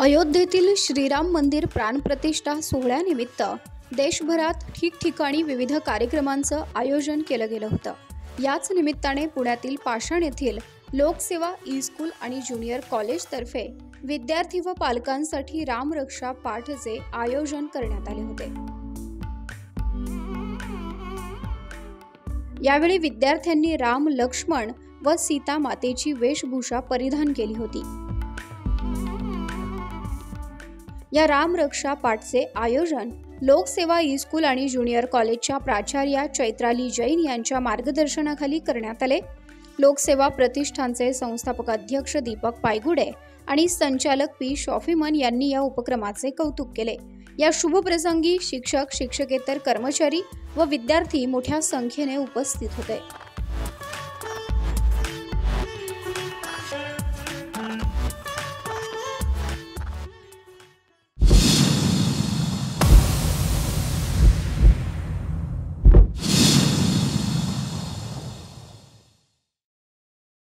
अयोध्येतील श्रीराम मंदिर प्राणप्रतिष्ठा सोहळ्यानिमित्त देशभरात ठिकठिकाणी विविध कार्यक्रमांचं आयोजन केलं गेलं होतं। याच निमित्ताने पुण्यातील पाषाण येथील लोकसेवा ई-स्कूल आणि ज्युनियर कॉलेजतर्फे विद्यार्थी व पालकांसाठी रामरक्षा पाठचे आयोजन करण्यात आले होते। यावेळी विद्यार्थ्यांनी राम, लक्ष्मण व सीता मातेची वेशभूषा परिधान केली होती। या रामरक्षा पाठचे आयोजन लोकसेवा ई-स्कूल आणि ज्युनियर कॉलेजच्या प्राचार्या चैत्राली जैन यांच्या मार्गदर्शनाखाली करण्यात आले। लोकसेवा प्रतिष्ठानचे संस्थापक अध्यक्ष दीपक पायगुडे आणि संचालक पी शॉफीमन यांनी या उपक्रमाचे कौतुक केले। या शुभ प्रसंगी शिक्षक, शिक्षकेतर कर्मचारी व विद्यार्थी मोठ्या संख्येने उपस्थित होते।